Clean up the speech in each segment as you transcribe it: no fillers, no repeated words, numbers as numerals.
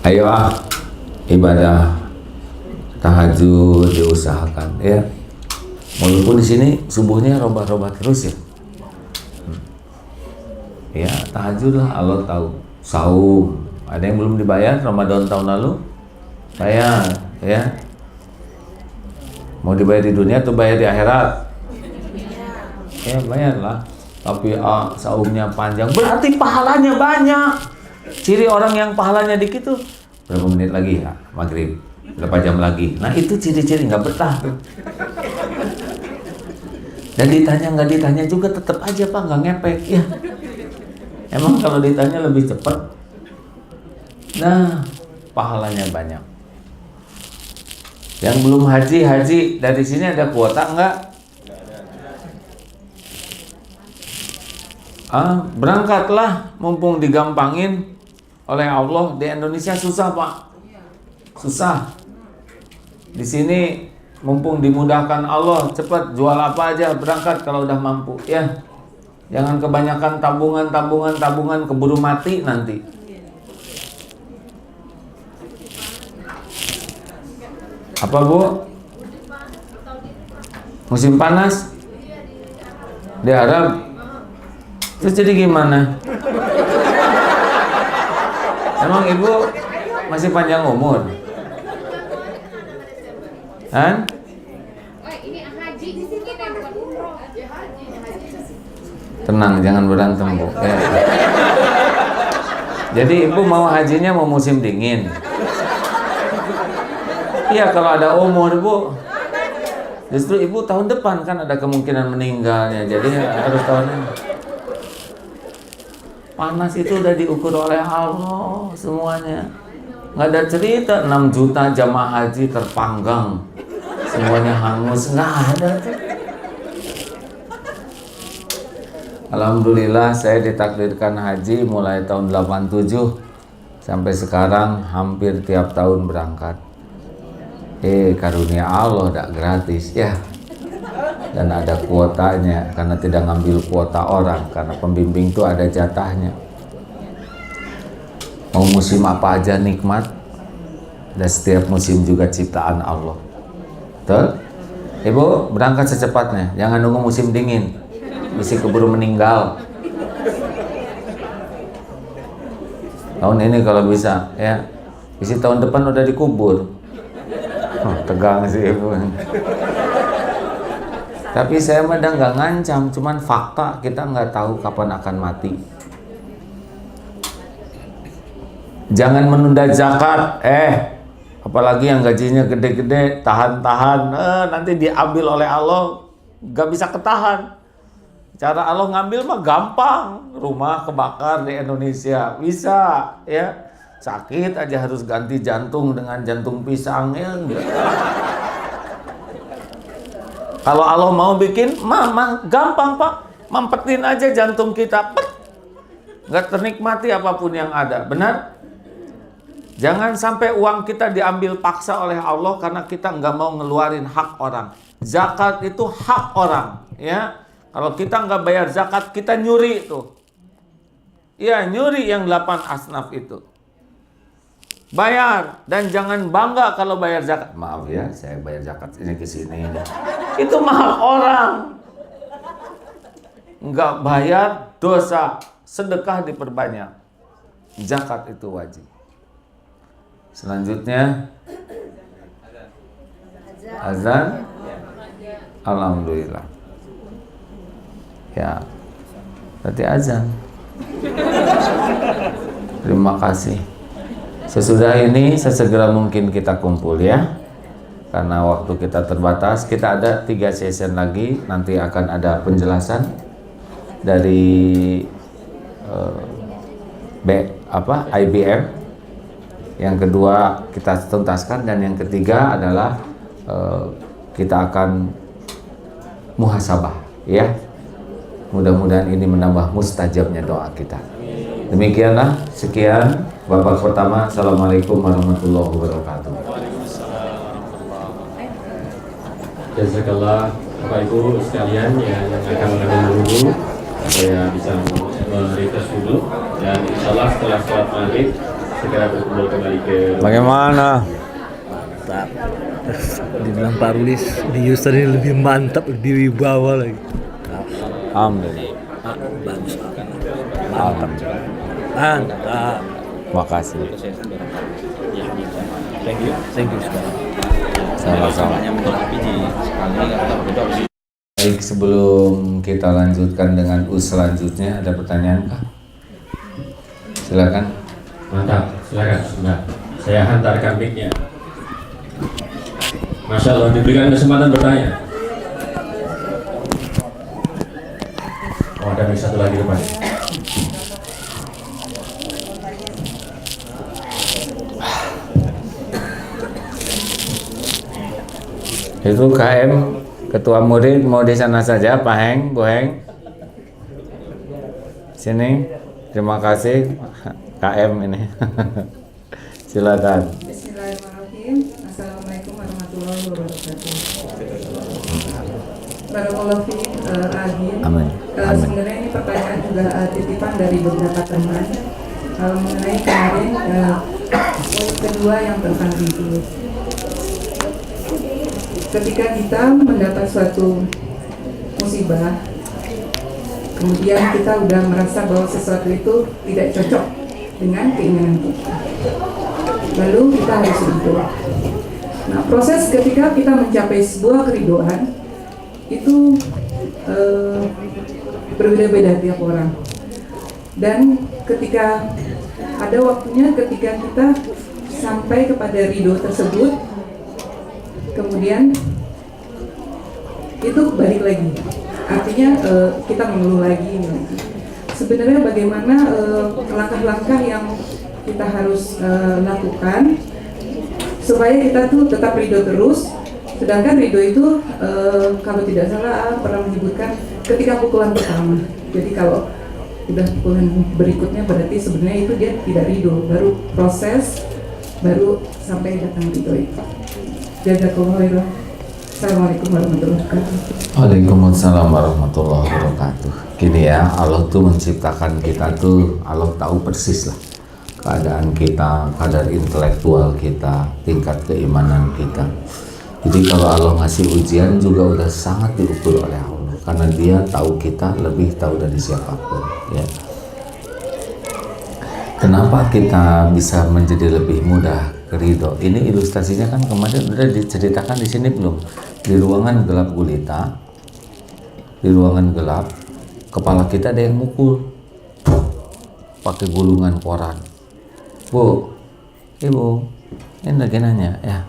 Ayo ibadah tahajud diusahakan ya. Walaupun di sini subuhnya robah-robah terus ya. Ya tahajud lah, Allah tahu. Saum, ada yang belum dibayar Ramadan tahun lalu, bayar ya. Mau dibayar di dunia atau bayar di akhirat? Ya bayarlah. Tapi saumnya panjang, berarti pahalanya banyak. Ciri orang yang pahalanya dikit tuh berapa menit lagi ya maghrib, berapa jam lagi. Nah itu ciri-ciri nggak betah tuh. Dan ditanya nggak ditanya juga tetap aja Pak nggak ngepek ya. Emang kalau ditanya lebih cepat. Nah pahalanya banyak. Yang belum haji dari sini ada kuota nggak? Berangkatlah mumpung digampangin oleh Allah. Di Indonesia susah Pak, susah. Di sini mumpung dimudahkan Allah, cepat jual apa aja berangkat kalau udah mampu ya. Jangan kebanyakan tabungan keburu mati nanti. Apa Bu? Musim panas di Arab. Terus jadi gimana? Emang Ibu masih panjang umur? Kan? Tenang, jangan berantem Bu ya. Jadi Ibu mau hajinya mau musim dingin? Iya kalau ada umur Bu. Justru Ibu tahun depan kan ada kemungkinan meninggalnya. Jadi harus tahun ini. Panas itu udah diukur oleh Allah semuanya. Nggak ada cerita 6 juta jamaah haji terpanggang semuanya hangus, nggak ada tuh. Alhamdulillah saya ditakdirkan haji mulai tahun 87 sampai sekarang hampir tiap tahun berangkat. Karunia Allah tidak gratis ya. Dan ada kuotanya karena tidak ngambil kuota orang, karena pembimbing itu ada jatahnya. Mau musim apa aja nikmat, dan setiap musim juga ciptaan Allah. Betul? Ibu berangkat secepatnya, jangan nunggu musim dingin, mesti keburu meninggal. Tahun ini kalau bisa ya, isi tahun depan udah dikubur. Tegang sih Ibu. Tapi saya memang nggak ngancam, cuman fakta kita nggak tahu kapan akan mati. Jangan menunda zakat, apalagi yang gajinya gede-gede, tahan-tahan, nanti diambil oleh Allah, nggak bisa ketahan. Cara Allah ngambil mah gampang, rumah kebakar di Indonesia bisa, ya sakit aja harus ganti jantung dengan jantung pisang ya enggak. Kalau Allah mau bikin, gampang Pak, mampetin aja jantung kita, nggak ternikmati apapun yang ada, benar? Jangan sampai uang kita diambil paksa oleh Allah karena kita nggak mau ngeluarin hak orang. Zakat itu hak orang, ya. Kalau kita nggak bayar zakat, kita nyuri tuh. Ya, nyuri yang 8 asnaf itu. Bayar, dan jangan bangga kalau bayar zakat. Maaf ya, saya bayar zakat ini ke sini. Itu mahal orang. Nggak bayar, dosa. Sedekah diperbanyak. Zakat itu wajib. Selanjutnya azan. Alhamdulillah. Ya, berarti azan. Terima kasih. Sesudah ini sesegera mungkin kita kumpul ya. Karena waktu kita terbatas, kita ada 3 session lagi. Nanti akan ada penjelasan dari IBM. Yang kedua kita tuntaskan, dan yang ketiga adalah kita akan muhasabah ya. Mudah-mudahan ini menambah mustajabnya doa kita. Demikianlah, sekian babak pertama. Assalamualaikum warahmatullahi wabarakatuh. Jazakallah Bapak Ibu sekalian yang akan menunggu, saya bisa merefresh dulu, dan insyaallah setelah sholat maghrib segera berkumpul kembali ke Bagaimana? Mantap. Dibilang Pak Rulis di Houston ini lebih mantap, lebih wibawa lagi. Alhamdulillah. Bagus. Mantap. Mantap. Makasih. Thank you sekarang. Sama-sama. Baik, sebelum kita lanjutkan dengan selanjutnya, ada pertanyaan kah? Silakan. Mantap, silakan. Nah, saya hantarkan mic-nya. Masya Allah, diberikan kesempatan bertanya. Oh, ada mic satu lagi depan. Itu KM Ketua Murid mau di sana saja, Pak Heng, Bu Heng. Sini. Terima kasih KM ini. Silakan. Bismillahirrahmanirrahim. Assalamualaikum warahmatullahi wabarakatuh. Barakallahu fiik, Adin. Amin. Amin. Sebenarnya ini pertanyaan juga titipan dari beberapa teman mengenai kemarin poin kedua yang tentang ridho. Ketika kita mendapat suatu musibah, kemudian kita udah merasa bahwa sesuatu itu tidak cocok dengan keinginan kita, lalu kita harus ridho. Nah, proses ketika kita mencapai sebuah keridhoan itu berbeda-beda tiap orang. Dan ketika ada waktunya ketika kita sampai kepada ridho tersebut, kemudian itu balik lagi. Artinya kita mengeluh lagi. Sebenarnya bagaimana langkah-langkah yang kita harus lakukan supaya kita tuh tetap ridho terus. Sedangkan ridho itu kalau tidak salah pernah menyebutkan ketika pukulan pertama. Jadi kalau udah pukulan berikutnya berarti sebenarnya itu dia tidak ridho, baru proses, baru sampai datang ridho itu. Jazakallahu khairan. Assalamualaikum warahmatullahi wabarakatuh. Waalaikumsalam warahmatullahi wabarakatuh. Gini ya, Allah tuh menciptakan kita tuh, Allah tahu persis lah keadaan kita, kadar intelektual kita, tingkat keimanan kita. Jadi kalau Allah ngasih ujian juga udah sangat diukur oleh Allah, karena Dia tahu kita lebih tahu dari siapapun. Ya. Kenapa kita bisa menjadi lebih mudah ridho? Ini ilustrasinya kan kemarin udah diceritakan di sini belum? Di ruangan gelap gulita, di ruangan gelap, kepala kita ada yang mukul pakai gulungan koran. Bu, ibu, ini lagi nanya ya.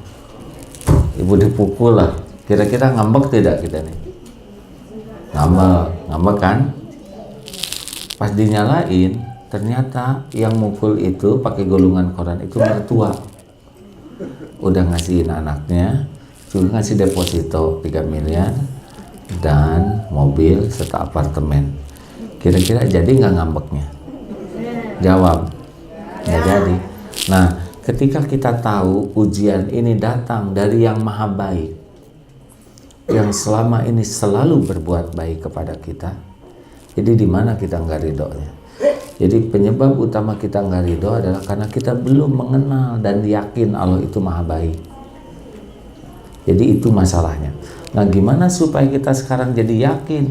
Ibu dipukul lah. Kira-kira ngambek tidak kita nih? Ngambek kan? Pas dinyalain, ternyata yang mukul itu pakai gulungan koran itu mertua. Udah ngasihin anaknya, juga ngasih deposito 3 miliar dan mobil serta apartemen. Kira-kira jadi nggak ngambeknya? Jawab, nggak jadi. Nah, ketika kita tahu ujian ini datang dari yang maha baik, yang selama ini selalu berbuat baik kepada kita, jadi di mana kita nggak ridhonya? Jadi penyebab utama kita nggak ridho adalah karena kita belum mengenal dan yakin Allah itu maha baik. Jadi itu masalahnya. Nah, gimana supaya kita sekarang jadi yakin?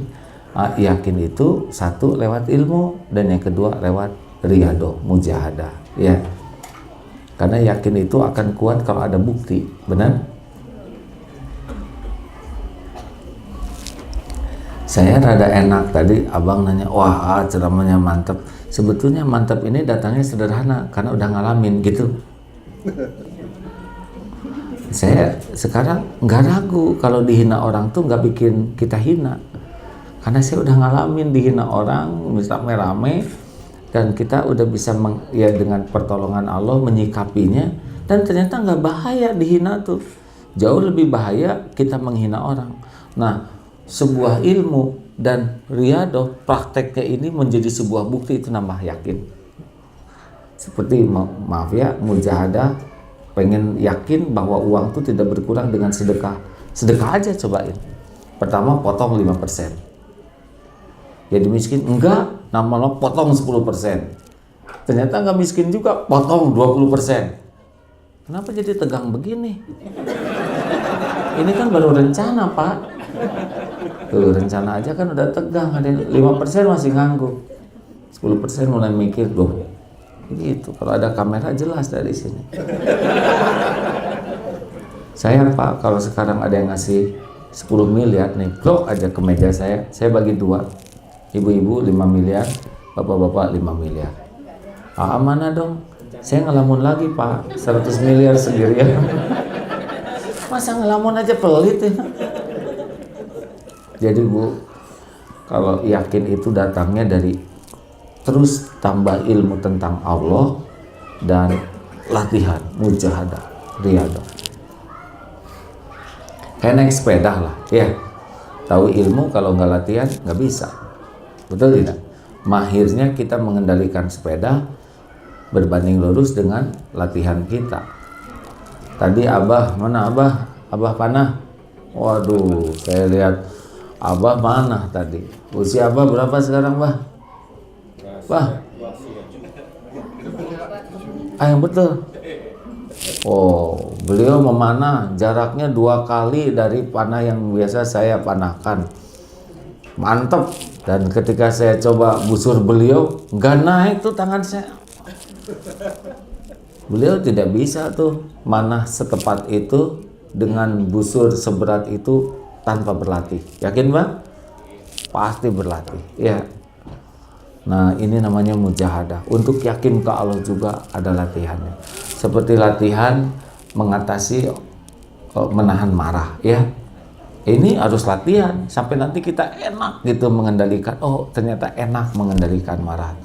Yakin itu satu lewat ilmu, dan yang kedua lewat riyadhah, mujahadah. Ya, karena yakin itu akan kuat kalau ada bukti, benar? Saya rada enak tadi, abang nanya, wah ceramahnya mantap. Sebetulnya mantap ini datangnya sederhana, karena udah ngalamin gitu. Saya sekarang nggak ragu kalau dihina orang tuh nggak bikin kita hina, karena saya udah ngalamin dihina orang, misalnya rame, dan kita udah bisa ya dengan pertolongan Allah menyikapinya, dan ternyata nggak bahaya dihina tuh, jauh lebih bahaya kita menghina orang. Nah, sebuah ilmu dan riyadhah prakteknya ini menjadi sebuah bukti, itu nambah yakin. Seperti maaf ya, mujahadah, pengen yakin bahwa uang itu tidak berkurang dengan sedekah. Sedekah aja cobain. Pertama potong 5%. Jadi miskin enggak, nama lo potong 10%. ternyata nggak miskin juga, potong 20%. Kenapa jadi tegang begini? Ini kan baru rencana, Pak. Tuh, rencana aja kan udah tegang. Ada 5% masih ngangguk, 10% mulai mikir, loh. Gitu. Kalau ada kamera jelas dari sini. Saya, Pak, kalau sekarang ada yang ngasih 10 miliar nih, blok aja ke meja saya bagi 2. Ibu-ibu 5 miliar, bapak-bapak 5 miliar. Ah, mana dong? Saya ngelamun lagi, Pak, 100 miliar sendirian. Masa ngelamun aja pelit ya? Jadi Bu, kalau yakin itu datangnya dari terus tambah ilmu tentang Allah dan latihan, mujahadah, riyadah. Kayak naik sepeda lah, ya. Tahu ilmu kalau nggak latihan nggak bisa, betul tidak? Mahirnya kita mengendalikan sepeda berbanding lurus dengan latihan kita. Tadi Abah, mana Abah? Abah panah. Waduh, saya lihat Abah mana tadi. Usia Abah berapa sekarang, Bah? Bah? Yang betul. Oh, beliau memanah jaraknya 2 kali dari panah yang biasa saya panahkan. Mantap. Dan ketika saya coba busur beliau, nggak naik tuh tangan saya. Beliau tidak bisa tuh manah setepat itu dengan busur seberat itu tanpa berlatih. Yakin, Bang? Pasti berlatih. Ya. Nah, ini namanya mujahadah. Untuk yakin ke Allah juga ada latihannya. Seperti latihan mengatasi menahan marah, ya. Ini harus latihan sampai nanti kita enak gitu mengendalikan. Oh, ternyata enak mengendalikan marah.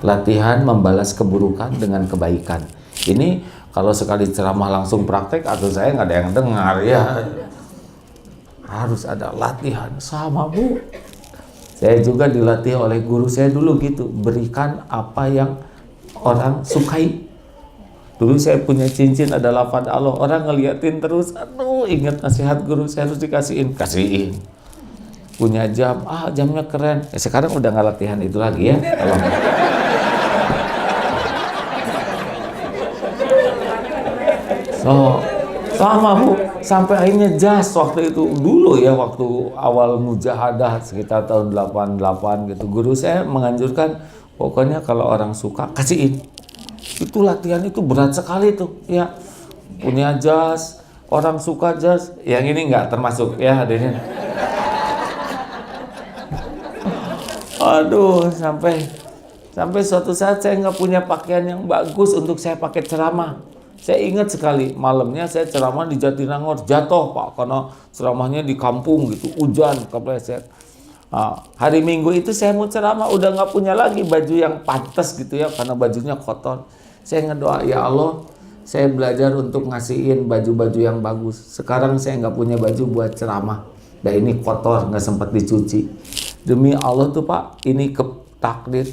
Latihan membalas keburukan dengan kebaikan. Ini kalau sekali ceramah langsung praktek atau saya nggak ada yang dengar, ya. Harus ada latihan sama, Bu. Saya juga dilatih oleh guru saya dulu gitu, berikan apa yang orang sukai. Dulu saya punya cincin ada lafaz Allah, orang ngeliatin terus, aduh, ingat nasihat guru saya, harus dikasihin. Punya jam, jamnya keren. Sekarang udah nggak latihan itu lagi, ya. Kalau sama, Bu, sampai akhirnya jas waktu itu dulu ya, waktu awal mujahadah sekitar tahun 88 gitu. Guru saya menganjurkan pokoknya kalau orang suka kasihin. Itu latihan itu berat sekali tuh, ya. Punya jas, orang suka jas, yang ini nggak termasuk ya hadirin. Aduh, sampai suatu saat saya nggak punya pakaian yang bagus untuk saya pakai ceramah. Saya ingat sekali malamnya saya ceramah di Jatinangor, jatuh, Pak, karena ceramahnya di kampung gitu, hujan, kepleset. Hari Minggu itu saya mau ceramah, udah nggak punya lagi baju yang pantas gitu ya, karena bajunya kotor. Saya ngedoa, ya Allah, saya belajar untuk ngasihin baju-baju yang bagus. Sekarang saya nggak punya baju buat ceramah, dan ini kotor, nggak sempat dicuci. Demi Allah tuh, Pak, ini takdir.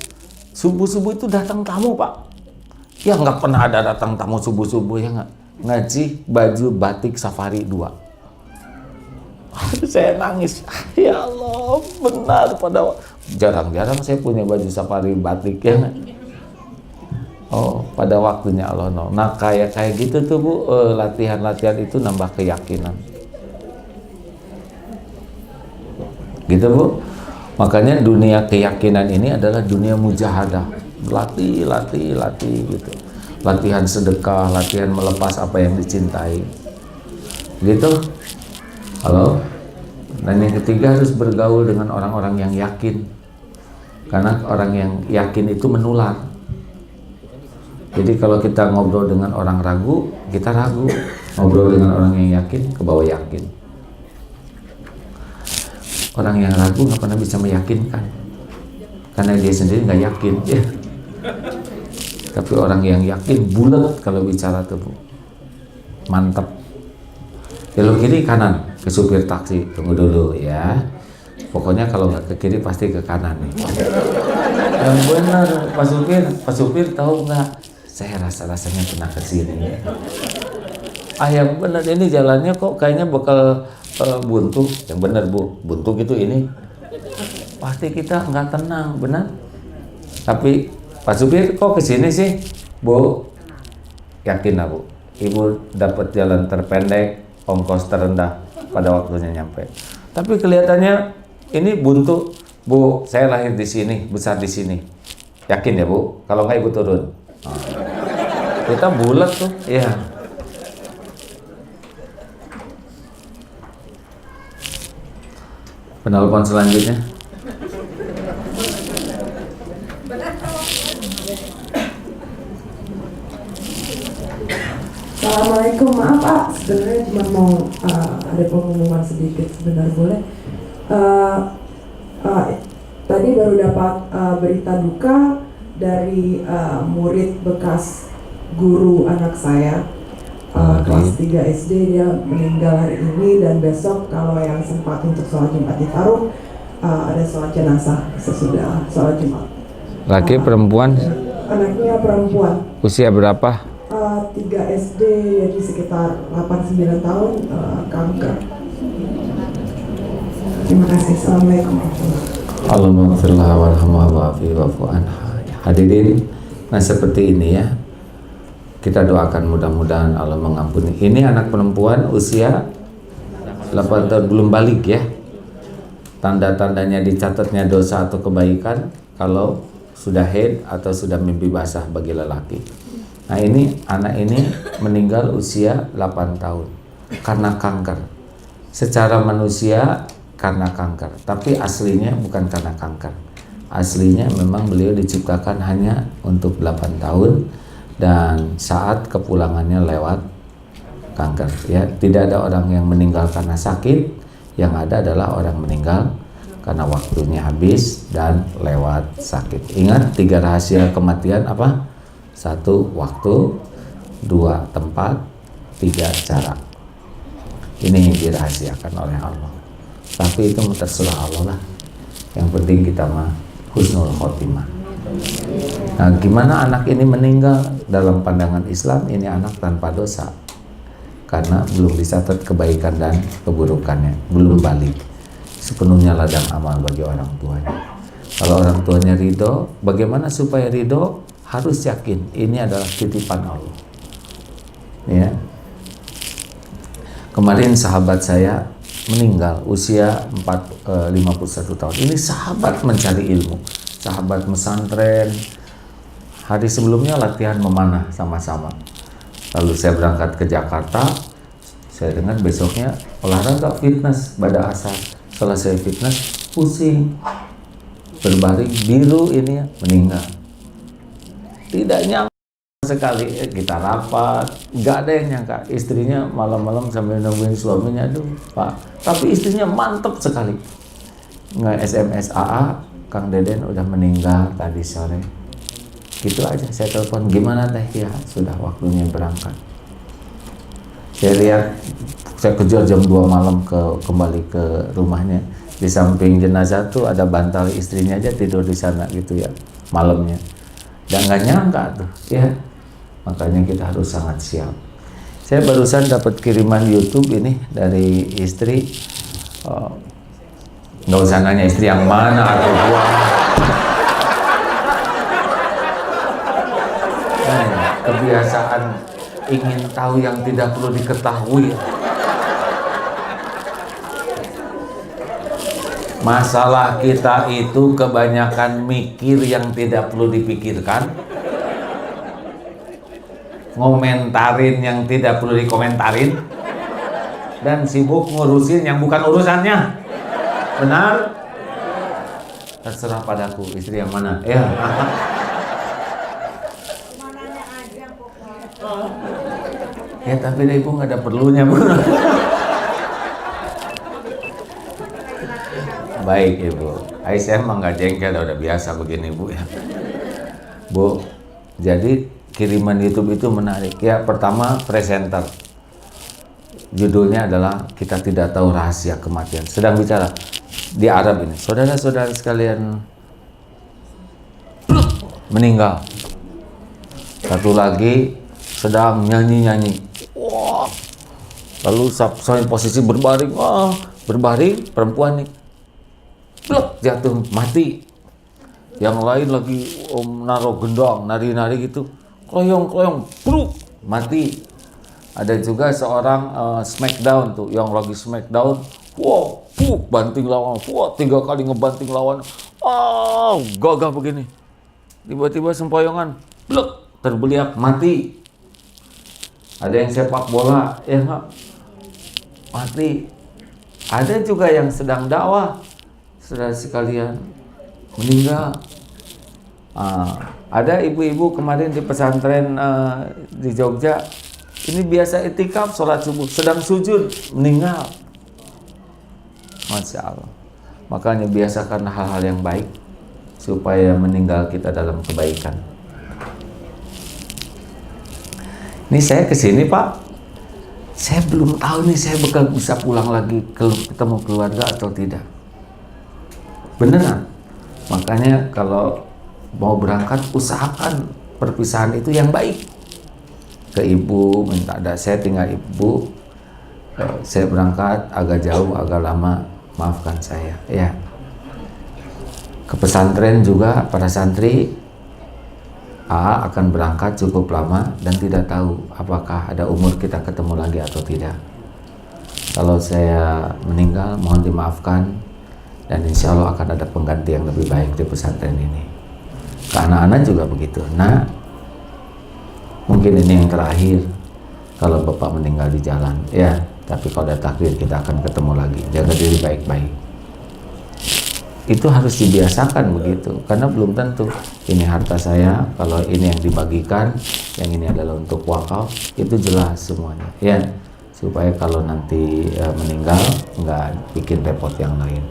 Subuh-subuh itu datang tamu, Pak. Ya nggak pernah ada datang tamu subuh-subuh, ya nggak? Ngaji baju batik safari 2. Saya nangis. Ya Allah, benar pada jarang-jarang saya punya baju safari batik, ya nggak? Oh, pada waktunya Allah. No. Nah, kayak gitu tuh, Bu, latihan-latihan itu nambah keyakinan. Gitu, Bu. Makanya dunia keyakinan ini adalah dunia mujahadah. Latih gitu. Latihan sedekah, latihan melepas apa yang dicintai. Gitu. Halo. Dan yang ketiga harus bergaul dengan orang-orang yang yakin. Karena orang yang yakin itu menular. Jadi kalau kita ngobrol dengan orang ragu, kita ragu. Ngobrol dengan orang yang yakin, kebawa yakin. Orang yang ragu nggak pernah bisa meyakinkan. Karena dia sendiri nggak yakin, ya. Tapi orang yang yakin bulat kalau bicara tuh, Bu. Mantap. Belok kiri kanan ke supir taksi, tunggu dulu ya. Pokoknya kalau nggak ke kiri pasti ke kanan nih. Yang benar, Pak supir tahu nggak? Saya rasanya pernah ke sini. Yang benar, ini jalannya kok kayaknya bakal buntu. Yang benar, Bu, buntu gitu ini. Pasti kita nggak tenang, benar. Tapi Pak supir kok kesini sih? Bu, yakin lah Bu, Ibu dapat jalan terpendek, ongkos terendah pada waktunya nyampe. Tapi kelihatannya ini buntu. Bu, saya lahir di sini, besar di sini. Yakin ya Bu? Kalau nggak Ibu turun. Nah, kita bulat tuh, iya. Penelpon selanjutnya. Assalamualaikum, maaf Pak, sebenarnya cuma mau ada pengumuman sedikit sebentar boleh. Tadi baru dapat berita duka dari murid bekas guru anak saya, kelas 3 SD, dia meninggal hari ini, dan besok kalau yang sempat untuk sholat Jumat di Taruh ada sholat jenazah sesudah sholat Jumat. Laki perempuan? Anaknya perempuan. Usia berapa? 3 SD, jadi sekitar 8-9 tahun, kanker. Terima kasih. Assalamualaikum Allahumma warhamwafi wa'fu anha. Hadirin, nah seperti ini ya, kita doakan mudah-mudahan Allah mengampuni. Ini anak perempuan usia 8 tahun, belum balik ya. Tanda-tandanya dicatatnya dosa atau kebaikan kalau sudah haid atau sudah mimpi basah bagi lelaki. Nah ini anak ini meninggal usia 8 tahun karena kanker. Secara manusia karena kanker, tapi aslinya bukan karena kanker. Aslinya memang beliau diciptakan hanya untuk 8 tahun dan saat kepulangannya lewat kanker. Ya, tidak ada orang yang meninggal karena sakit, yang ada adalah orang meninggal karena waktunya habis dan lewat sakit. Ingat 3 rahasia kematian apa? 1 waktu, 2 tempat, 3 cara. Ini yang dirahasiakan oleh Allah. Tapi itu terserah Allah lah. Yang penting kita mah husnul khotimah. Nah, gimana anak ini meninggal? Dalam pandangan Islam ini anak tanpa dosa. Karena belum dicatat kebaikan dan keburukannya, belum balik. Sepenuhnya ladang amal bagi orang tuanya. Kalau orang tuanya ridho, bagaimana supaya ridho? Harus yakin ini adalah titipan Allah. Ya. Kemarin sahabat saya meninggal usia 51 tahun. Ini sahabat mencari ilmu, sahabat pesantren. Hari sebelumnya latihan memanah sama-sama. Lalu saya berangkat ke Jakarta. Saya dengar besoknya olahraga fitness pada asar. Selesai fitness pusing, berbaring biru ini ya, meninggal. Tidak nyangka sekali, kita rapat, nggak ada yang nyangka. Istrinya malam-malam sambil nungguin suaminya, aduh Pak, tapi istrinya mantep sekali. Nge-SMS AA, Kang Deden udah meninggal tadi sore. Gitu aja, saya telepon, gimana teh? Ya sudah waktunya berangkat. Saya lihat, saya kejar jam 2 malam kembali ke rumahnya. Di samping jenazah tuh ada bantal istrinya aja tidur di sana gitu ya, malamnya. Dan nggak nyangka tuh ya, makanya kita harus sangat siap. Saya barusan dapat kiriman YouTube ini dari istri, nggak usah nanya istri yang mana atau gua. Kebiasaan ingin tahu yang tidak perlu diketahui. Masalah kita itu kebanyakan mikir yang tidak perlu dipikirkan, ngomentarin yang tidak perlu dikomentarin, dan sibuk ngurusin yang bukan urusannya. Benar? Terserah padaku, istri yang mana? Ya. Ya tapi ibu nggak ada perlunya Bu. Baik Ibu, Aisyah emang nggak jengkel, udah biasa begini Bu ya. Bu, jadi kiriman YouTube itu menarik ya. Pertama presenter, judulnya adalah kita tidak tahu rahasia kematian. Sedang bicara di Arab ini, saudara-saudara sekalian meninggal. Satu lagi sedang nyanyi-nyanyi. Wah, lalu sampai posisi berbaring, berbaring perempuan nih. Pluk, jatuh mati. yang lain lagi naruh gendang, nari-nari gitu, kloyong, bruk, mati. Ada juga seorang smackdown tuh, yang lagi smackdown, wow, banting lawan, 3 kali ngebanting lawan, gagah begini. Tiba-tiba sempoyongan, blek, terbeliak, mati. Ada yang sepak bola, ya nggak? Mati. Ada juga yang sedang dakwah, saudara sekalian, meninggal. Ada ibu-ibu kemarin di pesantren di Jogja, ini biasa itikaf sholat subuh, sedang sujud, meninggal. Masya Allah. Makanya biasakan hal-hal yang baik supaya meninggal kita dalam kebaikan. Ini saya kesini Pak, saya belum tahu nih saya bakal bisa pulang lagi ketemu keluarga atau tidak. Beneran. Makanya kalau mau berangkat usahakan perpisahan itu yang baik. Ke ibu minta, saya tinggal ibu, saya berangkat agak jauh, agak lama, maafkan saya ya. Ke pesantren juga para santri akan berangkat cukup lama dan tidak tahu apakah ada umur kita ketemu lagi atau tidak. Kalau saya meninggal mohon dimaafkan, dan insya Allah akan ada pengganti yang lebih baik di pesantren ini. Ke anak-anak juga begitu. Nah, mungkin ini yang terakhir kalau Bapak meninggal di jalan ya, tapi kalau ada takdir kita akan ketemu lagi. Jaga diri baik-baik. Itu harus dibiasakan begitu, karena belum tentu ini harta saya, kalau ini yang dibagikan, yang ini adalah untuk wakaf, itu jelas semuanya ya, supaya kalau nanti meninggal nggak bikin repot yang lain.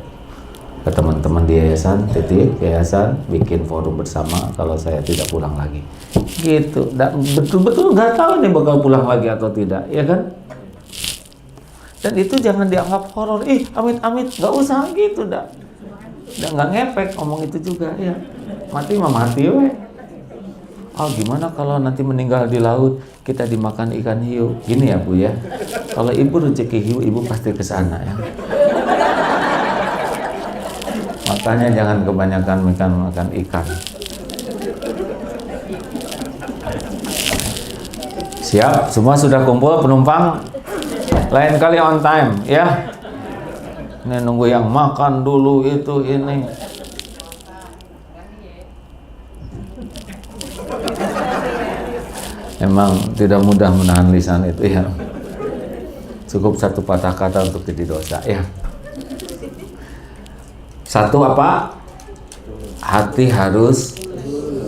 Ke teman-teman di yayasan, yayasan bikin forum bersama kalau saya tidak pulang lagi gitu. Dan betul-betul nggak tahu nih bakal pulang lagi atau tidak, ya kan? Dan itu jangan dianggap horor, amit-amit, nggak usah gitu dah. Dan nggak ngepek ngomong itu juga ya, mati mah mati we. Gimana kalau nanti meninggal di laut kita dimakan ikan hiu? Gini ya Bu ya, kalau ibu rezeki hiu ibu pasti ke sana ya. Makanya jangan kebanyakan makan ikan. Siap, semua sudah kumpul penumpang? Lain kali on time ya. Ini nunggu yang makan dulu itu ini. Emang tidak mudah menahan lisan itu ya. Cukup satu patah kata untuk jadi dosa ya. Satu apa? Hati harus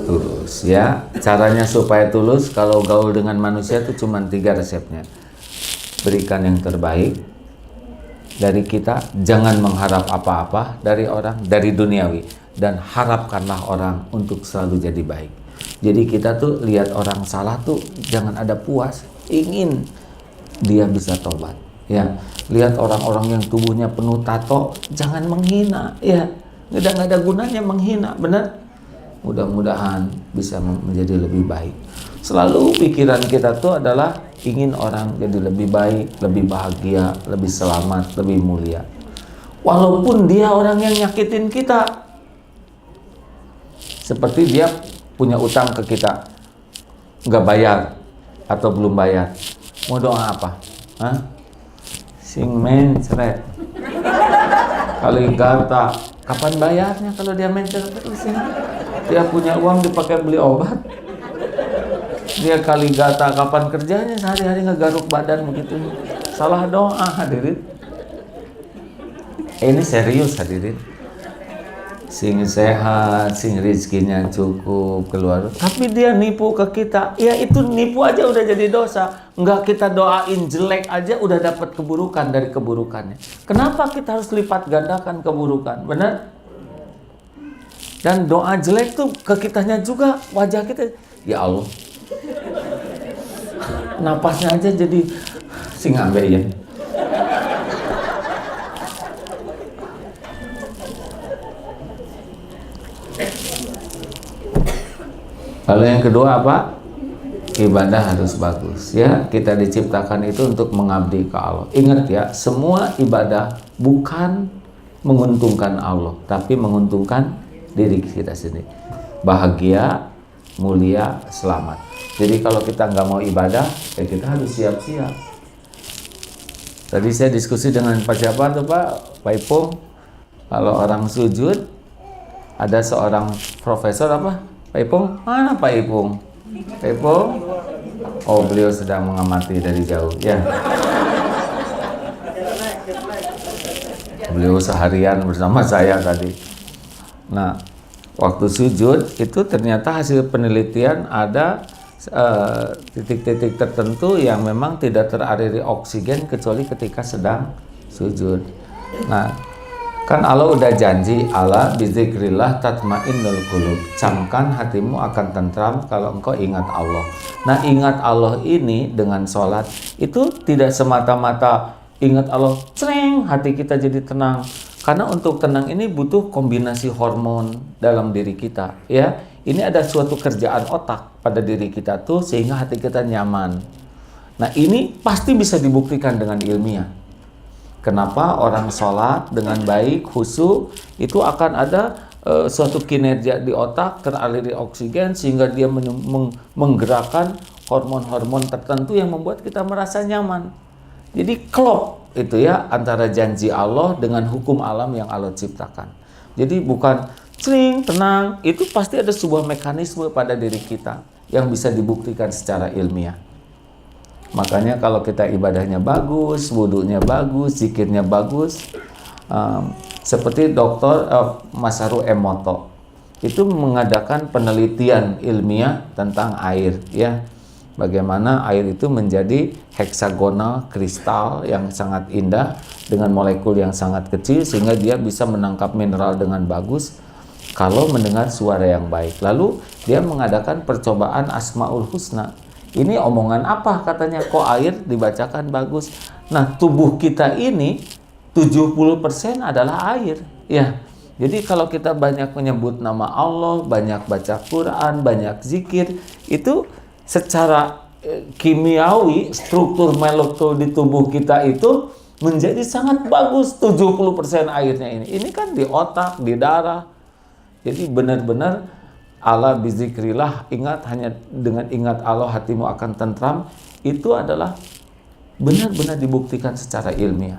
tulus ya. Caranya supaya tulus kalau gaul dengan manusia itu cuma 3 resepnya. Berikan yang terbaik dari kita, jangan mengharap apa-apa dari orang, dari duniawi, dan harapkanlah orang untuk selalu jadi baik. Jadi kita tuh lihat orang salah tuh jangan ada puas, ingin dia bisa tobat ya. Lihat orang-orang yang tubuhnya penuh tato, jangan menghina ya, nggak ada gunanya menghina, benar. Mudah-mudahan bisa menjadi lebih baik. Selalu pikiran kita tuh adalah ingin orang jadi lebih baik, lebih bahagia, lebih selamat, lebih mulia. Walaupun dia orang yang nyakitin kita. Seperti dia punya utang ke kita, nggak bayar atau belum bayar. Mau doa apa? Sing mencret. Kali gata, kapan bayarnya kalau dia mencret terus ya? Dia punya uang dipakai beli obat. Dia kali gata, kapan kerjanya? Sehari-hari ngegaruk badan begitu. Salah doa hadirin. Ini serius hadirin. Sing sehat, sing rizkinya cukup keluar. Tapi dia nipu ke kita. Ya itu nipu aja udah jadi dosa. Enggak kita doain jelek aja udah dapat keburukan dari keburukannya. Kenapa kita harus lipat gandakan keburukan? Benar? Dan doa jelek tuh ke kitanya juga, wajah kita. Ya Allah, napasnya aja jadi sing ambe ya. Lalu yang kedua apa? Ibadah harus bagus ya. Kita diciptakan itu untuk mengabdi ke Allah. Ingat ya, semua ibadah bukan menguntungkan Allah, tapi menguntungkan diri kita sendiri. Bahagia, mulia, selamat. Jadi kalau kita nggak mau ibadah, ya kita harus siap-siap. Tadi saya diskusi dengan Pak siapa tuh Pak Ipung. Kalau orang sujud, ada seorang profesor apa? Pak Ipung? Mana Pak Ipung? Pak Ipung? Oh, beliau sedang mengamati dari jauh. Ya. Beliau seharian bersama saya tadi. Nah, waktu sujud itu ternyata hasil penelitian ada titik-titik tertentu yang memang tidak teraliri oksigen kecuali ketika sedang sujud. Nah, kan Allah udah janji, ala bizikrillah tatmainnul qulub. Camkan hatimu akan tentram kalau engkau ingat Allah. Nah, ingat Allah ini dengan sholat itu tidak semata-mata ingat Allah, cering, hati kita jadi tenang. Karena untuk tenang ini butuh kombinasi hormon dalam diri kita, ya. Ini ada suatu kerjaan otak pada diri kita tuh sehingga hati kita nyaman. Nah, ini pasti bisa dibuktikan dengan ilmiah. Kenapa orang sholat dengan baik, khusyuk, itu akan ada suatu kinerja di otak, teraliri oksigen sehingga dia menggerakkan hormon-hormon tertentu yang membuat kita merasa nyaman. Jadi klop itu ya antara janji Allah dengan hukum alam yang Allah ciptakan. Jadi bukan sering tenang, itu pasti ada sebuah mekanisme pada diri kita yang bisa dibuktikan secara ilmiah. Makanya kalau kita ibadahnya bagus, wudunya bagus, zikirnya bagus, seperti Dr. Masaru Emoto itu mengadakan penelitian ilmiah tentang air, ya. Bagaimana air itu menjadi heksagonal kristal yang sangat indah dengan molekul yang sangat kecil sehingga dia bisa menangkap mineral dengan bagus kalau mendengar suara yang baik. Lalu dia mengadakan percobaan Asmaul Husna. Ini omongan apa katanya, kok air dibacakan bagus? Nah, tubuh kita ini 70% adalah air, ya. Jadi kalau kita banyak menyebut nama Allah, banyak baca Quran, banyak zikir, itu secara kimiawi struktur molekul di tubuh kita itu menjadi sangat bagus. 70% airnya ini. Ini kan di otak, di darah. Jadi benar-benar ala bizikrillah, ingat, hanya dengan ingat Allah hatimu akan tentram, itu adalah benar-benar dibuktikan secara ilmiah.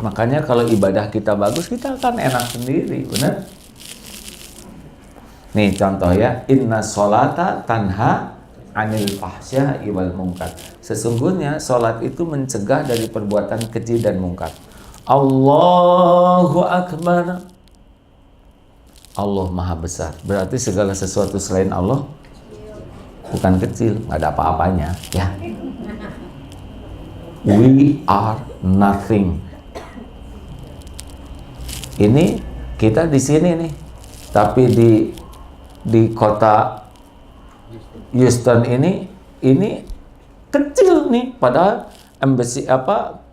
Makanya kalau ibadah kita bagus, kita akan enak sendiri, benar? Nih contoh ya, inna sholata tanha anil fahsya'i wal munkar. Sesungguhnya sholat itu mencegah dari perbuatan keji dan mungkar. Allahu Akbar. Allah Maha Besar. Berarti segala sesuatu selain Allah bukan kecil, nggak ada apa-apanya, ya. We are nothing. Ini kita di sini nih, tapi di kota Houston ini kecil nih, padahal embassy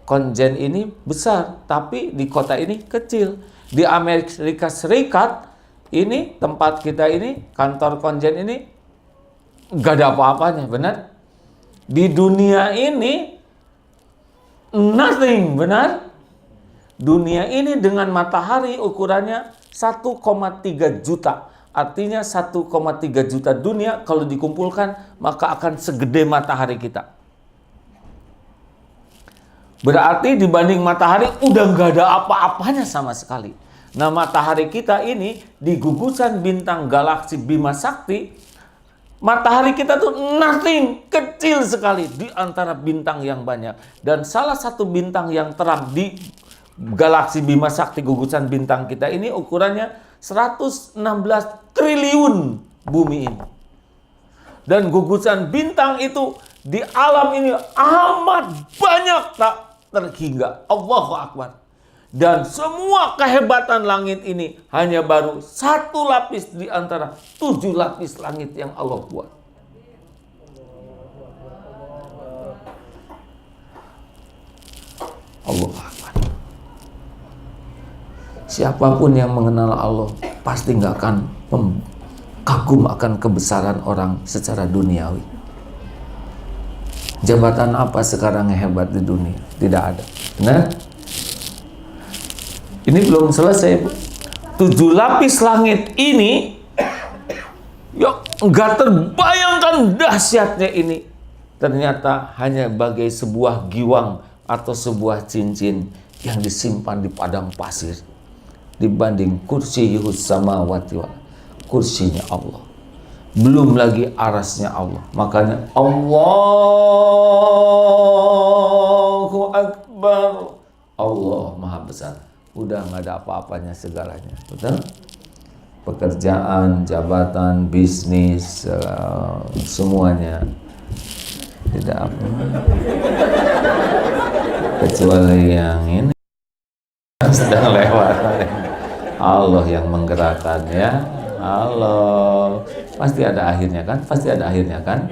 konjen ini besar, tapi di kota ini kecil. Di Amerika Serikat ini tempat kita ini, kantor konjen ini nggak ada apa-apanya, benar? Di dunia ini nothing, benar? Dunia ini dengan matahari ukurannya 1,3 juta. Artinya 1,3 juta dunia kalau dikumpulkan maka akan segede matahari kita. Berarti dibanding matahari udah nggak ada apa-apanya sama sekali. Nah, matahari kita ini di gugusan bintang galaksi Bima Sakti, matahari kita tuh nothing, kecil sekali di antara bintang yang banyak. Dan salah satu bintang yang terang di galaksi Bima Sakti gugusan bintang kita ini ukurannya 116 triliun bumi ini. Dan gugusan bintang itu di alam ini amat banyak tak terhingga. Allahu Akbar. Dan semua kehebatan langit ini hanya baru satu lapis di antara 7 lapis langit yang Allah buat. Allahu Akbar. Siapapun yang mengenal Allah pasti nggak akan kagum akan kebesaran orang secara duniawi. Jabatan apa sekarang yang hebat di dunia? Tidak ada. Nah, ini belum selesai, Bu. 7 lapis langit ini, ya nggak terbayangkan dahsyatnya ini. Ternyata hanya bagai sebuah giwang atau sebuah cincin yang disimpan di padang pasir dibanding kursi Yuhus samawati wal, kursinya Allah. Belum lagi arasnya Allah. Makanya Allahu Akbar, Allah Maha Besar. Udah nggak ada apa-apanya segalanya, betul? Pekerjaan, jabatan, bisnis, semuanya tidak apa, kecuali yang ini sedang lewat. Allah yang menggerakkan ya. Allah pasti ada akhirnya kan? Pasti ada akhirnya kan?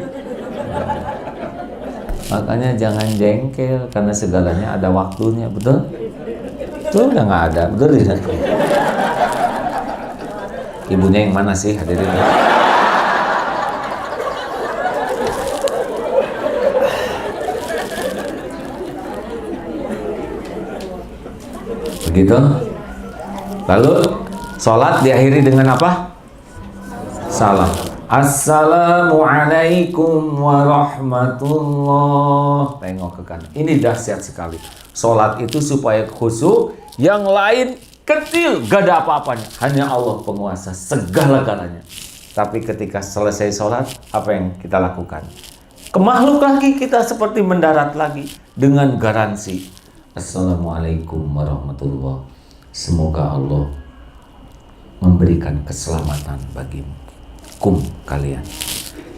Makanya jangan jengkel karena segalanya ada waktunya, betul? Itu udah nggak ada, betul tidak? Ibunya yang mana sih hadirin? Begitu. Lalu sholat diakhiri dengan apa? Salam. Assalamualaikum warahmatullah. Tengok ke kanan. Ini dahsyat sekali. Sholat itu supaya khusyuk. Yang lain kecil, gak ada apa-apanya. Hanya Allah penguasa segala-galanya. Tapi ketika selesai sholat, apa yang kita lakukan? Ke makhluk lagi kita seperti mendarat lagi dengan garansi. Assalamualaikum warahmatullah. Semoga Allah memberikan keselamatan bagimu, kalian,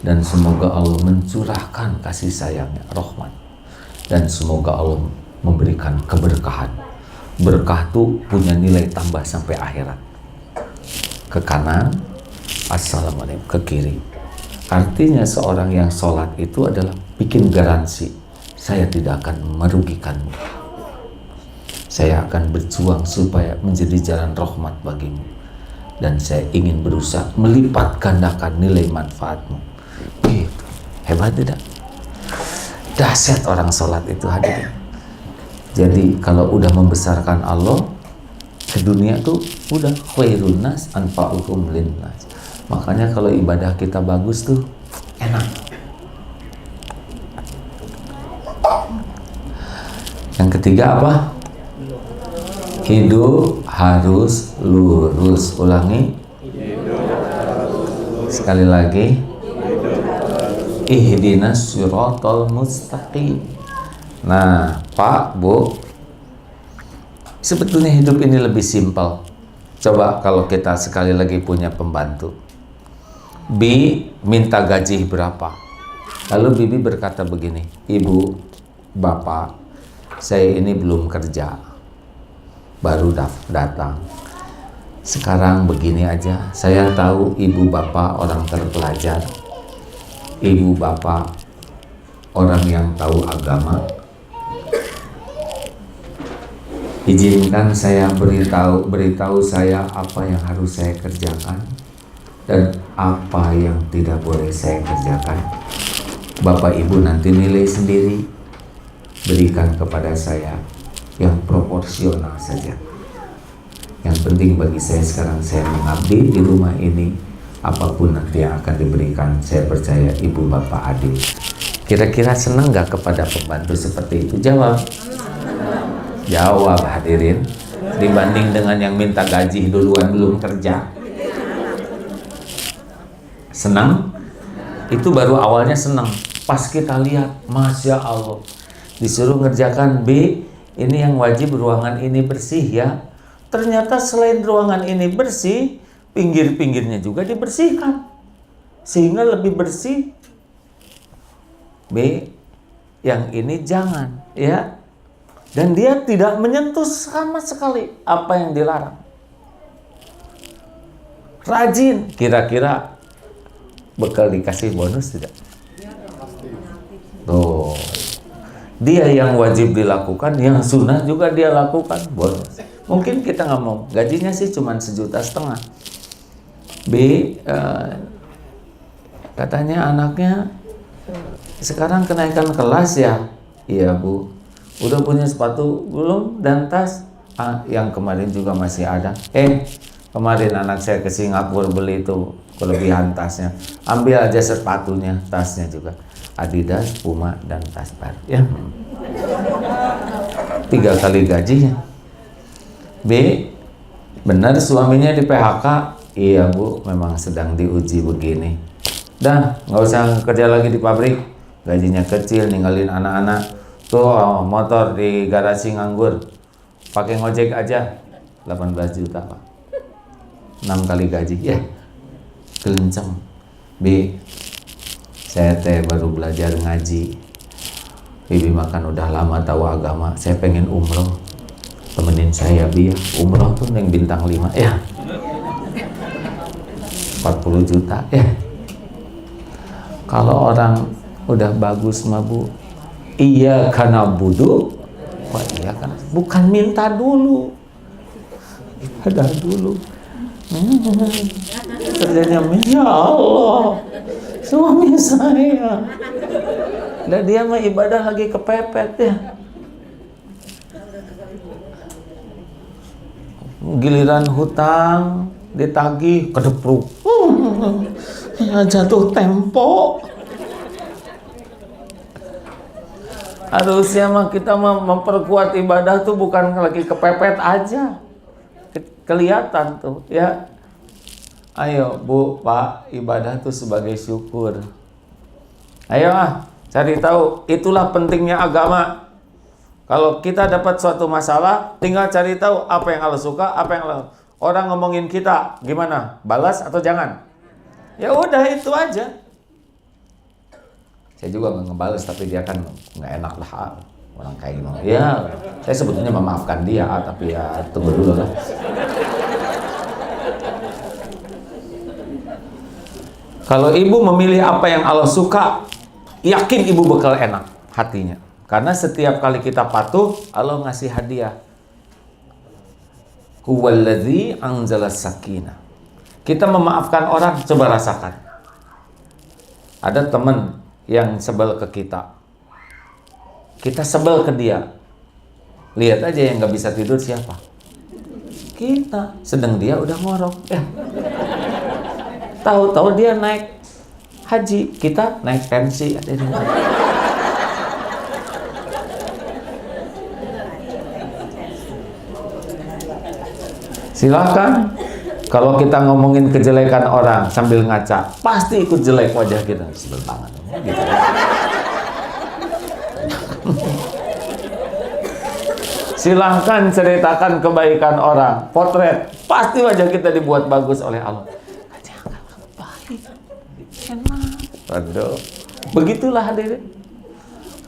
dan semoga Allah mencurahkan kasih sayangnya, rahmat, dan semoga Allah memberikan keberkahan. Berkah itu punya nilai tambah sampai akhirat. Ke kanan, assalamualaikum. Ke kiri, artinya seorang yang sholat itu adalah bikin garansi, saya tidak akan merugikanmu. Saya akan berjuang supaya menjadi jalan rahmat bagimu. Dan saya ingin berusaha melipat gandakan nilai manfaatmu. Gitu. Hebat tidak? Dahsyat orang sholat itu hadirin. Jadi kalau udah membesarkan Allah, ke dunia tuh udah khairun nas anfa'uhum linnas. Makanya kalau ibadah kita bagus tuh enak. Yang ketiga apa? Hidup harus lurus. Ulangi. Sekali lagi. Ihdinas siratal mustaqim. Nah, Pak, Bu, sebetulnya hidup ini lebih simpel. Coba kalau kita sekali lagi punya pembantu. Bi minta gaji berapa? Lalu Bibi berkata begini, Ibu, Bapak, saya ini belum kerja, baru datang. Sekarang begini aja, saya tahu Ibu Bapak orang terpelajar, Ibu Bapak orang yang tahu agama. Izinkan saya beritahu saya apa yang harus saya kerjakan dan apa yang tidak boleh saya kerjakan. Bapak Ibu nanti nilai sendiri, berikan kepada saya yang proporsional saja. Yang penting bagi saya sekarang, saya mengabdi di rumah ini. Apapun nanti yang akan diberikan, saya percaya Ibu Bapak adil. Kira-kira senang gak kepada pembantu seperti itu? Jawab. Jawab hadirin. Dibanding dengan yang minta gaji duluan belum kerja. Senang? Itu baru awalnya senang. Pas kita lihat, Masya Allah, disuruh ngerjakan B, ini yang wajib ruangan ini bersih ya. Ternyata selain ruangan ini bersih, pinggir-pinggirnya juga dibersihkan. Sehingga lebih bersih. B, yang ini jangan ya. Dan dia tidak menyentuh sama sekali apa yang dilarang. Rajin, kira-kira bakal dikasih bonus tidak? Tuh, dia yang wajib dilakukan, yang sunnah juga dia lakukan, bonus. Mungkin kita nggak mau, gajinya sih cuma 1,5 juta. B, katanya anaknya sekarang kenaikan kelas ya? Iya Bu. Udah punya sepatu belum dan tas? Yang kemarin juga masih ada. Kemarin anak saya ke Singapura beli itu kelebihan tasnya. Ambil aja sepatunya, tasnya juga. Adidas, Puma, dan tas baru. Ya. 3 kali gajinya. B, benar suaminya di PHK? Iya Bu, memang sedang diuji begini. Dah, nggak usah kerja lagi di pabrik. Gajinya kecil, ninggalin anak-anak. Tuh motor di garasi nganggur. Pakai ngojek aja. 18 juta Pak. 6 kali gaji. Ya, kelenceng. B, saya teh baru belajar ngaji. Bibi makan udah lama tahu agama. Saya pengen umroh. Temenin saya Bi ya. Umroh tuh yang bintang 5 ya. 40 juta ya. Kalau orang udah bagus mah Bu, iya karena budu. Wah iya kan, bukan minta dulu, ibadah dulu. Kerjanya ya Allah, suami saya. Dan dia mah ibadah lagi kepepet ya. Giliran hutang ditagih kedepruk. Ya, jatuh tempo. Harusnya mah kita memperkuat ibadah tuh bukan lagi kepepet aja. Kelihatan tuh ya. Ayo Bu, Pak, ibadah tuh sebagai syukur. Ayo cari tahu. Itulah pentingnya agama. Kalau kita dapat suatu masalah, tinggal cari tahu apa yang Allah suka, apa yang Allah... Orang ngomongin kita, gimana? Balas atau jangan? Ya udah itu aja. Saya juga nggak ngebales, tapi dia kan nggak enak lah orang kayak gini. Ya, saya sebetulnya memaafkan dia, tapi ya tunggu dulu lah. Kalau ibu memilih apa yang Allah suka, yakin ibu bakal enak hatinya. Karena setiap kali kita patuh, Allah ngasih hadiah. Huwallazi anzala sakinah. Kita memaafkan orang, coba rasakan. Ada teman yang sebel ke kita. Kita sebel ke dia. Lihat aja yang nggak bisa tidur siapa? Kita. Sedang dia udah ngorok. Ya. Tahu-tahu dia naik haji, kita naik pensi. Silakan. Kalau kita ngomongin kejelekan orang sambil ngaca, pasti ikut jelek wajah kita. Sebel banget. Gitu. Silahkan ceritakan kebaikan orang, potret, pasti wajah kita dibuat bagus oleh Allah. Jangan baik, enak. Aduh, begitulah hadirin.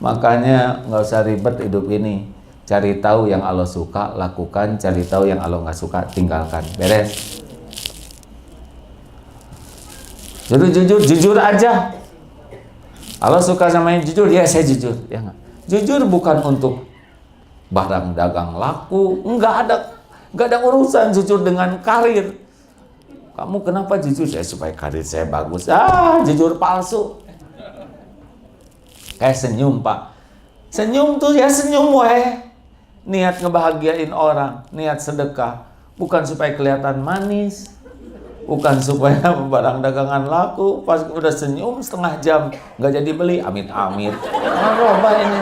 Makanya nggak usah ribet hidup ini. Cari tahu yang Allah suka, lakukan. Cari tahu yang Allah nggak suka, tinggalkan. Beres. Jadi jujur aja. Allah suka sama yang jujur, ya saya jujur. Ya nggak? Jujur bukan untuk barang dagang laku, nggak ada urusan jujur dengan karir. Kamu kenapa jujur? Saya supaya karir saya bagus. Jujur palsu. Kayak senyum Pak. Senyum tuh ya senyum weh. Niat ngebahagiain orang, niat sedekah, bukan supaya kelihatan manis, bukan supaya barang dagangan laku. Pas udah senyum setengah jam nggak jadi beli, amit-amit. Roba ini.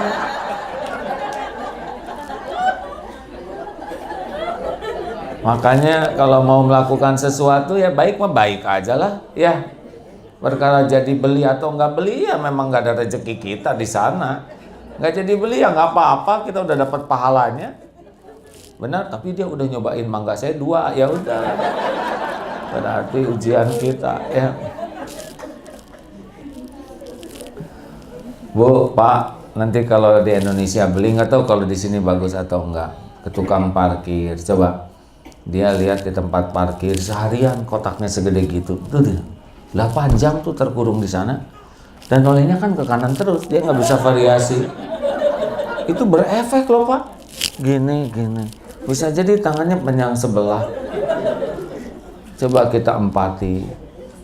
Makanya kalau mau melakukan sesuatu ya baik mah baik aja lah ya. Perkara jadi beli atau nggak beli ya memang nggak ada rezeki kita di sana. Nggak jadi beli ya nggak apa-apa, kita udah dapat pahalanya. Benar, tapi dia udah nyobain mangga saya 2, ya udah. Berarti ujian kita ya. Bu, Pak, nanti kalau di Indonesia beli nggak tahu kalau di sini bagus atau enggak. Ke tukang parkir, coba. Dia lihat di tempat parkir seharian kotaknya segede gitu. Tuh dia. 8 jam tuh terkurung di sana. Dan olehnya kan ke kanan terus, dia nggak bisa variasi. Itu berefek loh Pak. Gini. Bisa jadi tangannya penyang sebelah. Coba kita empati.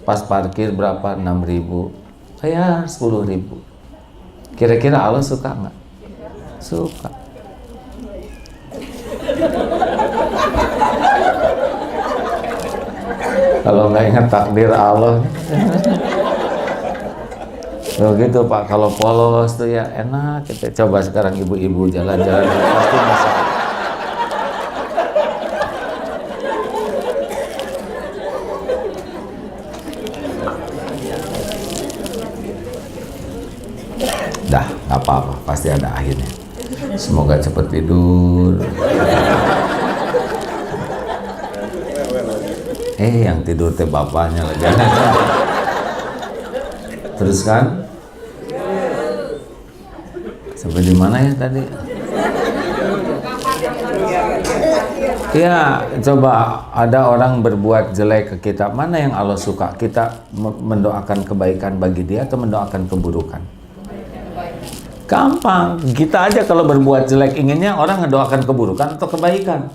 Pas parkir berapa? 6.000. Saya 10.000. Kira-kira Allah suka nggak? Suka. Kalau nggak ingat takdir Allah. Begitu Pak, kalau polos tuh ya enak. Kita coba sekarang ibu-ibu jalan-jalan pasti masak. Dah, nggak apa-apa, pasti ada akhirnya. Semoga cepat tidur. Yang tidur teh bapaknya lagi. Terus kan? Sampai di mana ya tadi? Ya, coba ada orang berbuat jelek ke kita, mana yang Allah suka? Kita mendoakan kebaikan bagi dia atau mendoakan keburukan? Gampang, kita aja kalau berbuat jelek inginnya orang ngedoakan keburukan atau kebaikan.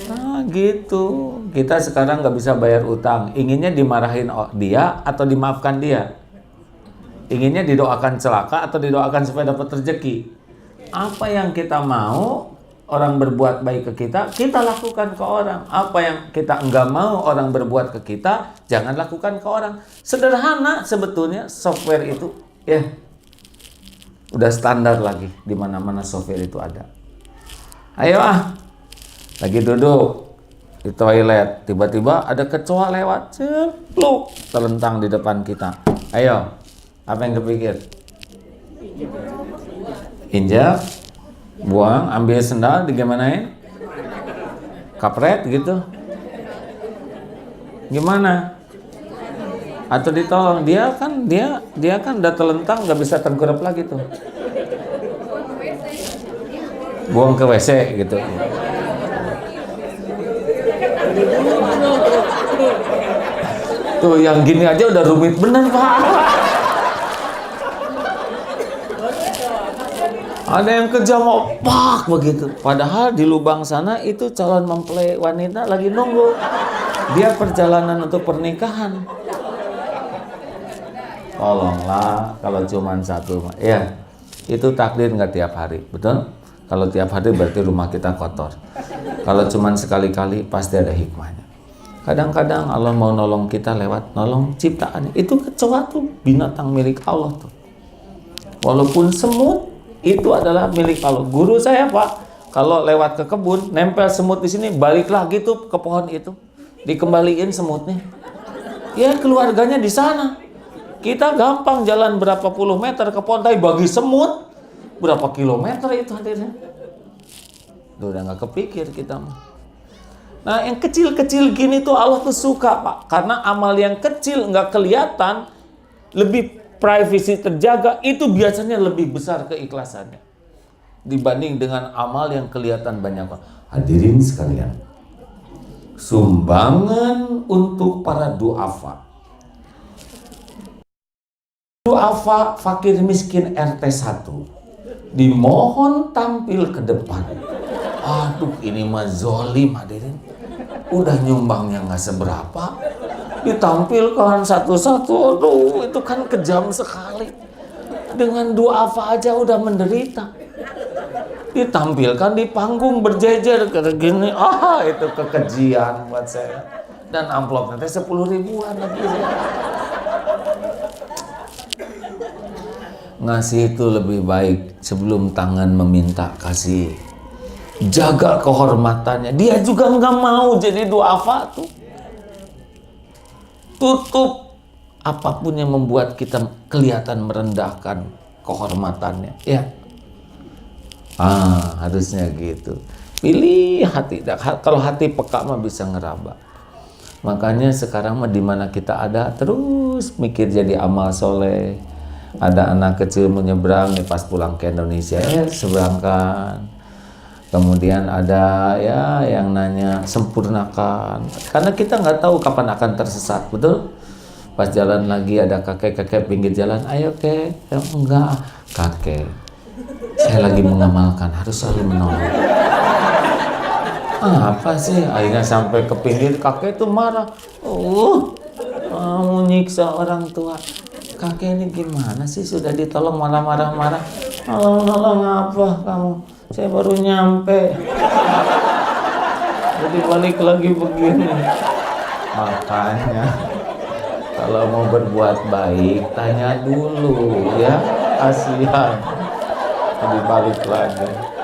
Nah gitu, kita sekarang nggak bisa bayar utang, inginnya dimarahin dia atau dimaafkan dia? Inginnya didoakan celaka atau didoakan supaya dapat rezeki? Apa yang kita mau orang berbuat baik ke kita, kita lakukan ke orang. Apa yang kita enggak mau orang berbuat ke kita, jangan lakukan ke orang. Sederhana sebetulnya software itu, ya. Udah standar lagi, di mana-mana software itu ada. Ayo lagi duduk di toilet, tiba-tiba ada kecoa lewat, cepluk, terlentang di depan kita. Ayo, apa yang kepikir? Injak, buang, ambil sendal, digimanain? Kapret gitu? Gimana? Atau ditolong? Dia kan udah terlentang, nggak bisa tengkurap lagi tuh. Buang ke WC gitu. Tuh yang gini aja udah rumit bener Pak. Ada yang kejam opak begitu. Padahal di lubang sana itu calon mempelai wanita lagi nunggu. Dia perjalanan untuk pernikahan. Tolonglah kalau cuma satu, ya itu takdir nggak tiap hari, betul? Kalau tiap hari berarti rumah kita kotor. Kalau cuma sekali-kali pasti ada hikmahnya. Kadang-kadang Allah mau nolong kita lewat nolong ciptaan. Itu kecoa tuh binatang milik Allah tuh. Walaupun semut itu adalah milik Allah. Guru saya Pak, kalau lewat ke kebun nempel semut di sini, balik lagi tuh ke pohon itu, dikembaliin semutnya. Ya keluarganya di sana. Kita gampang jalan berapa puluh meter ke pohon, tapi bagi semut berapa kilometer itu hadirnya. Udah nggak kepikir kita mah. Nah yang kecil-kecil gini tuh Allah tuh suka Pak, karena amal yang kecil nggak kelihatan, lebih privasi terjaga, itu biasanya lebih besar keikhlasannya dibanding dengan amal yang kelihatan banyak. Hadirin sekalian, sumbangan untuk para duafa. Duafa fakir miskin RT 1 dimohon tampil ke depan. Aduh ini mah zolim hadirin. Udah nyumbangnya nggak seberapa, ditampilkan satu-satu. Aduh itu kan kejam sekali. Dengan duafa aja udah menderita, ditampilkan di panggung berjejer kayak gini. Itu kekejian buat saya. Dan amplopnya 10 ribuan lagi. Ngasih itu lebih baik sebelum tangan meminta kasih. Jaga kehormatannya. Dia juga nggak mau jadi duafa tuh. Tutup apapun yang membuat kita kelihatan merendahkan kehormatannya. Ya. Harusnya gitu. Pilih hati. Kalau hati peka mah bisa ngeraba. Makanya sekarang mah di mana kita ada terus mikir jadi amal soleh. Ada anak kecil menyeberang nih pas pulang ke Indonesia, seberangkan. Kemudian ada ya yang nanya sempurnakan, karena kita nggak tahu kapan akan tersesat, betul? Pas jalan lagi ada kakek-kakek pinggir jalan, ayo kek, enggak kakek, saya lagi mengamalkan, harus selalu menolong. Apa sih? Akhirnya sampai ke pinggir, kakek itu marah, kamu nyiksa orang tua. Kakek ini gimana sih, sudah ditolong malah marah-marah. Nolong apa kamu? Saya baru nyampe. Jadi balik lagi begini. Makanya kalau mau berbuat baik tanya dulu ya, kasihan. Jadi balik lagi.